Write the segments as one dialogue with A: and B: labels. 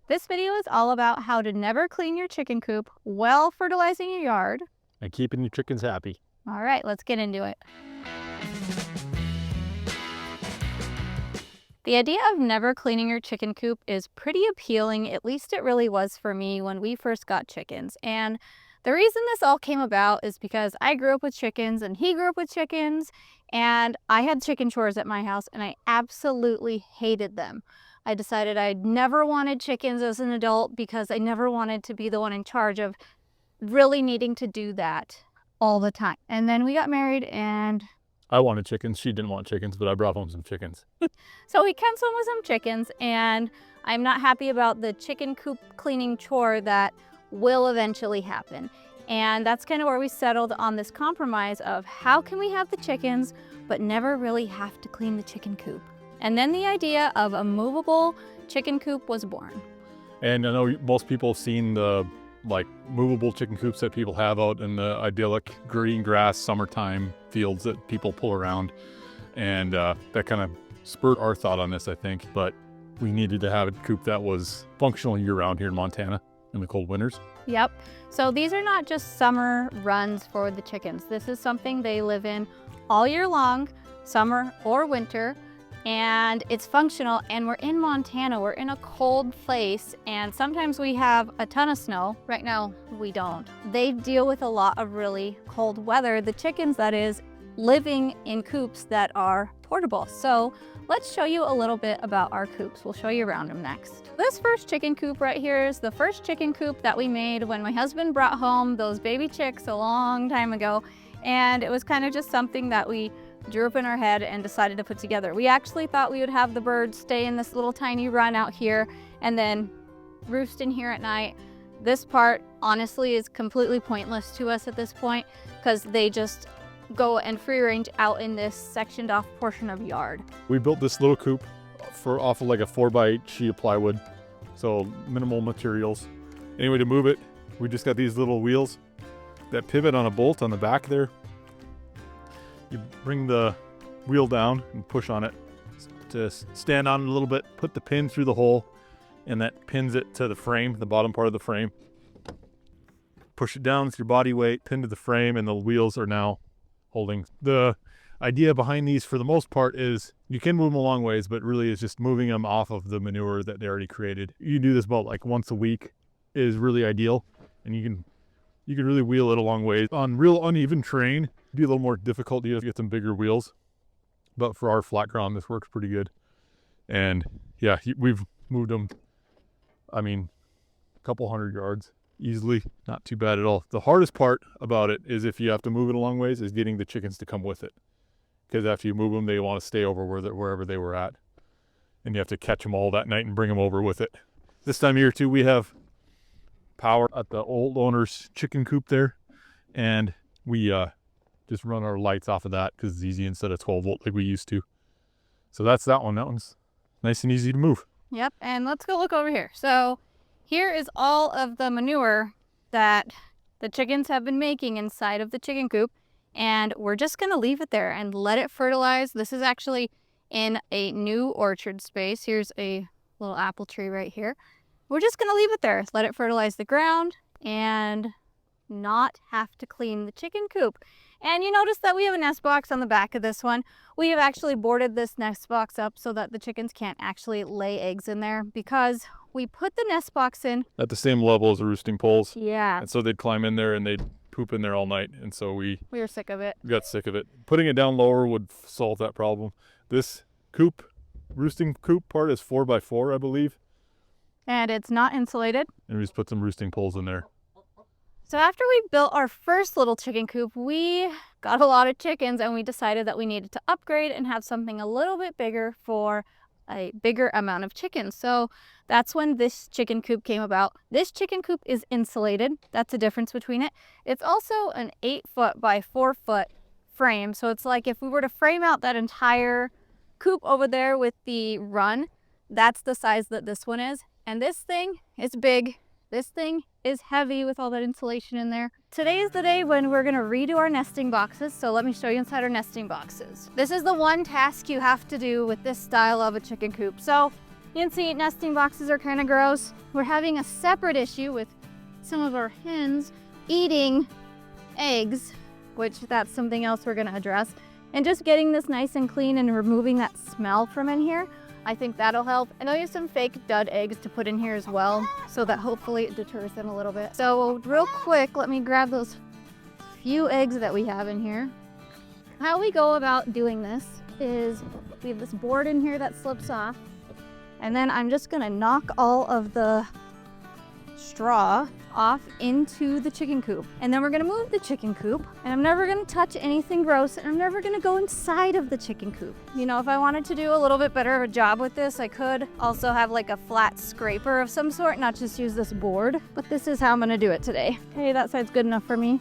A: This video is all about how to never clean your chicken coop while fertilizing your yard.
B: And keeping your chickens happy.
A: All right, let's get into it. The idea of never cleaning your chicken coop is pretty appealing, at least it really was for me when we first got chickens. And the reason this all came about is because I grew up with chickens and he grew up with chickens, and I had chicken chores at my house and I absolutely hated them. I decided I never wanted chickens as an adult because I never wanted to be the one in charge of really needing to do that all the time. And then we got married and
B: I wanted chickens. She didn't want chickens, but I brought home some chickens.
A: so we came home with some chickens, and I'm not happy about the chicken coop cleaning chore that will eventually happen. And that's kind of where we settled on this compromise of how can we have the chickens but never really have to clean the chicken coop. And then the idea of a movable chicken coop was born.
B: And I know most people have seen the movable chicken coops that people have out in the idyllic green grass summertime fields that people pull around. And that kind of spurred our thought on this, I think. But we needed to have a coop that was functional year-round here in Montana in the cold winters.
A: Yep. So these are not just summer runs for the chickens. This is something they live in all year long, summer or winter. And it's functional, and we're in Montana, we're in a cold place, and sometimes we have a ton of snow. Right now we don't. They deal with a lot of really cold weather, the chickens that is, living in coops that are portable. So let's show you a little bit about our coops. We'll show you around them next. This first chicken coop right here is the first chicken coop that we made when my husband brought home those baby chicks a long time ago, and it was kind of just something that we drew up in our head and decided to put together. We actually thought we would have the birds stay in this little tiny run out here and then roost in here at night. This part honestly is completely pointless to us at this point because they just go and free range out in this sectioned off portion of yard.
B: We built this little coop off of like a 4x8 sheet of plywood, so minimal materials. Anyway, to move it, we just got these little wheels that pivot on a bolt on the back there. You bring the wheel down and push on it to stand on it a little bit, put the pin through the hole, and that pins it to the frame, the bottom part of the frame. Push it down with your body weight, pin to the frame, and the wheels are now holding. The idea behind these for the most part is you can move them a long ways, but really it's just moving them off of the manure that they already created. You do this about like once a week is really ideal, and you can really wheel it a long ways. On real uneven terrain, it'd be a little more difficult to get some bigger wheels. But for our flat ground, this works pretty good. And yeah, we've moved them, I mean, a couple hundred yards easily. Not too bad at all. The hardest part about it is if you have to move it a long ways is getting the chickens to come with it. Because after you move them, they want to stay over wherever they were at. And you have to catch them all that night and bring them over with it. This time of year too, we have power at the old owner's chicken coop there, and we just run our lights off of that because it's easy instead of 12 volt like we used to. So that's that one. That one's nice and easy to move.
A: Yep, and let's go look over here. So here is all of the manure that the chickens have been making inside of the chicken coop, and we're just going to leave it there and let it fertilize. This is actually in a new orchard space. Here's a little apple tree right here. We're just going to leave it there, let it fertilize the ground, and not have to clean the chicken coop. And you notice that we have a nest box on the back of this one. We have actually boarded this nest box up so that the chickens can't actually lay eggs in there because we put the nest box in
B: at the same level as the roosting poles.
A: Yeah.
B: And so they'd climb in there and they'd poop in there all night. And so we
A: were sick of it.
B: Got sick of it. Putting it down lower would solve that problem. This coop, roosting coop part is 4x4, I believe.
A: And it's not insulated.
B: And we just put some roosting poles in there.
A: So after we built our first little chicken coop, we got a lot of chickens and we decided that we needed to upgrade and have something a little bit bigger for a bigger amount of chickens. So that's when this chicken coop came about. This chicken coop is insulated. That's the difference between it. It's also an 8-foot by 4-foot frame. So it's like if we were to frame out that entire coop over there with the run, that's the size that this one is. And this thing is big. This thing is heavy with all that insulation in there. Today is the day when we're gonna redo our nesting boxes, so let me show you inside our nesting boxes. This is the one task you have to do with this style of a chicken coop. So You can see nesting boxes are kind of gross. We're having a separate issue with some of our hens eating eggs, which that's something else we're gonna address. And just getting this nice and clean and removing that smell from in here, I think that'll help. And I'll use some fake dud eggs to put in here as well, so that hopefully it deters them a little bit. So real quick, let me grab those few eggs that we have in here. How we go about doing this is we have this board in here that slips off, and then I'm just gonna knock all of the straw off into the chicken coop. And then we're gonna move the chicken coop, and I'm never gonna touch anything gross, and I'm never gonna go inside of the chicken coop. You know, if I wanted to do a little bit better of a job with this, I could also have like a flat scraper of some sort, not just use this board, but this is how I'm gonna do it today. Okay, that side's good enough for me.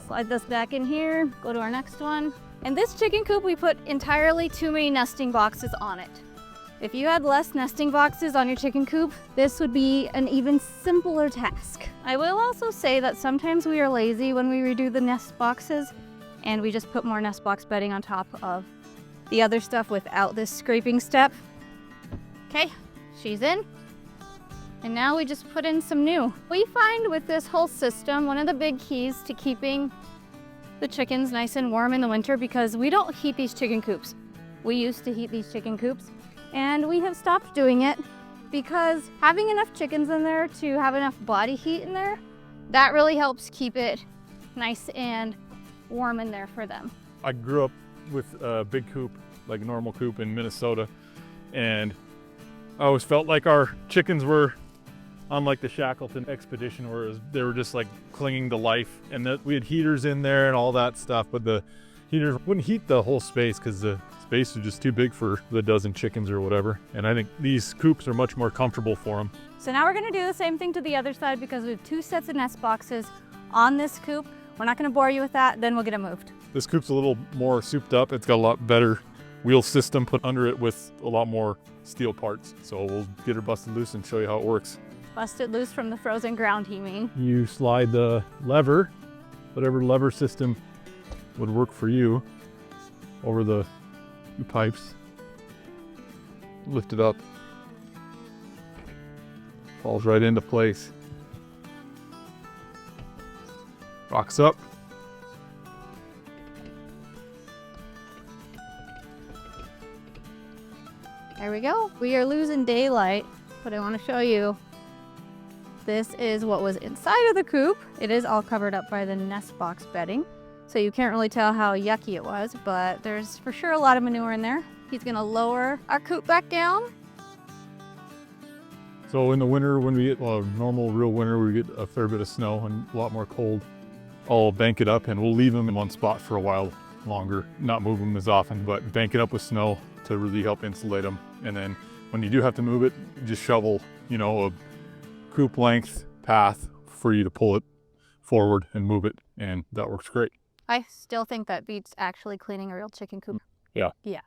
A: Slide this back in here, go to our next one. And this chicken coop, we put entirely too many nesting boxes on it. If you had less nesting boxes on your chicken coop, this would be an even simpler task. I will also say that sometimes we are lazy when we redo the nest boxes, and we just put more nest box bedding on top of the other stuff without this scraping step. Okay, she's in. And now we just put in some new. We find with this whole system, one of the big keys to keeping the chickens nice and warm in the winter, because we don't heat these chicken coops. We used to heat these chicken coops, and we have stopped doing it because having enough chickens in there to have enough body heat in there, that really helps keep it nice and warm in there for them.
B: I grew up with a big coop, like a normal coop in Minnesota, and I always felt like our chickens were on like the Shackleton expedition, where they were just like clinging to life, and that we had heaters in there and all that stuff, but the heaters wouldn't heat the whole space because the space was just too big for the dozen chickens or whatever. And I think these coops are much more comfortable for them.
A: So now we're gonna do the same thing to the other side, because we have 2 sets of nest boxes on this coop. We're not gonna bore you with that, then we'll get it moved.
B: This coop's a little more souped up. It's got a lot better wheel system put under it with a lot more steel parts. So we'll get her busted loose and show you how it works.
A: Busted loose from the frozen ground, you mean?
B: You slide the lever, whatever lever system would work for you, over the pipes. Lift it up. Falls right into place. Rocks up.
A: There we go. We are losing daylight, but I want to show you. This is what was inside of the coop. It is all covered up by the nest box bedding, so you can't really tell how yucky it was, but there's for sure a lot of manure in there. He's gonna lower our coop back down.
B: So in the winter, when we get, well, normal real winter, we get a fair bit of snow and a lot more cold. I'll bank it up and we'll leave them in one spot for a while longer, not move them as often, but bank it up with snow to really help insulate them. And then when you do have to move it, you just shovel, you know, a coop length path for you to pull it forward and move it, and that works great.
A: I still think that beats actually cleaning a real chicken coop.
B: Yeah.
A: Yeah.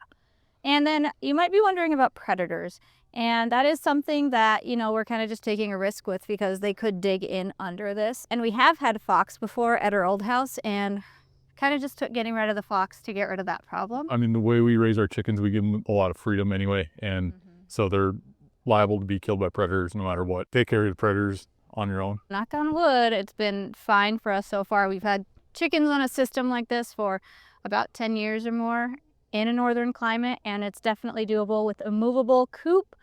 A: And then you might be wondering about predators, and that is something that, you know, we're kind of just taking a risk with, because they could dig in under this. And we have had fox before at our old house, and kind of just took getting rid of the fox to get rid of that problem.
B: I mean, the way we raise our chickens, we give them a lot of freedom anyway, and so they're liable to be killed by predators no matter what. Take care of the predators on your own.
A: Knock on wood, it's been fine for us so far. We've had chickens on a system like this for about 10 years or more in a northern climate, and it's definitely doable with a movable coop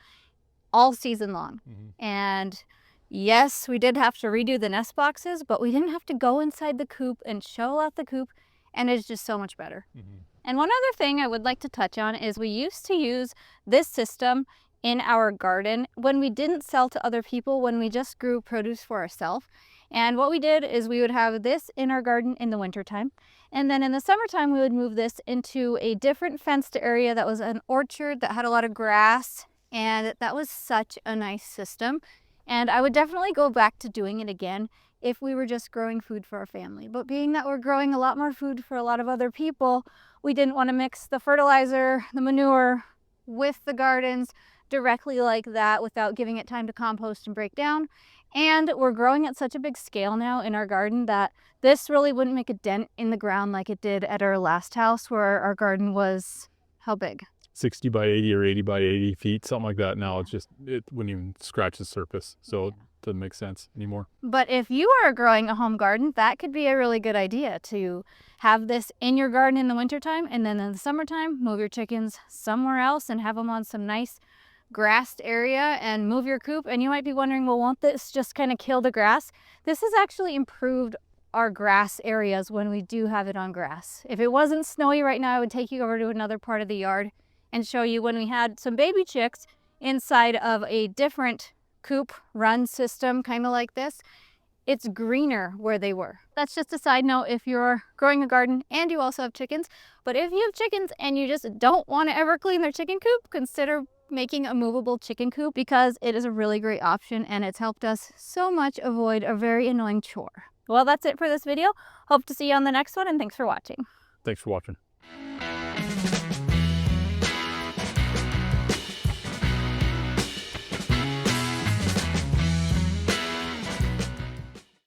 A: all season long. And yes, we did have to redo the nest boxes, but we didn't have to go inside the coop and show out the coop, and it's just so much better. And one other thing I would like to touch on is we used to use this system in our garden when we didn't sell to other people, when we just grew produce for ourselves. And what we did is we would have this in our garden in the wintertime, and then in the summertime we would move this into a different fenced area that was an orchard that had a lot of grass, and that was such a nice system. And I would definitely go back to doing it again if we were just growing food for our family. But being that we're growing a lot more food for a lot of other people, we didn't want to mix the fertilizer, the manure with the gardens directly like that without giving it time to compost and break down. And we're growing at such a big scale now in our garden that this really wouldn't make a dent in the ground like it did at our last house, where our garden was, how big?
B: 60 by 80 or 80 by 80 feet, something like that. Now it's just, it wouldn't even scratch the surface. So it doesn't make sense anymore.
A: But if you are growing a home garden, that could be a really good idea to have this in your garden in the wintertime, and then in the summertime, move your chickens somewhere else and have them on some nice grassed area and move your coop. And you might be wondering, well, won't this just kind of kill the grass? This has actually improved our grass areas when we do have it on grass. If it wasn't snowy right now, I would take you over to another part of the yard and show you when we had some baby chicks inside of a different coop run system, kind of like this. It's greener where they were. That's just a side note if you're growing a garden and you also have chickens. But if you have chickens and you just don't want to ever clean their chicken coop, consider making a movable chicken coop, because it is a really great option and it's helped us so much avoid a very annoying chore. Well, that's it for this video. Hope to see you on the next one, and thanks for watching.
B: Thanks for watching.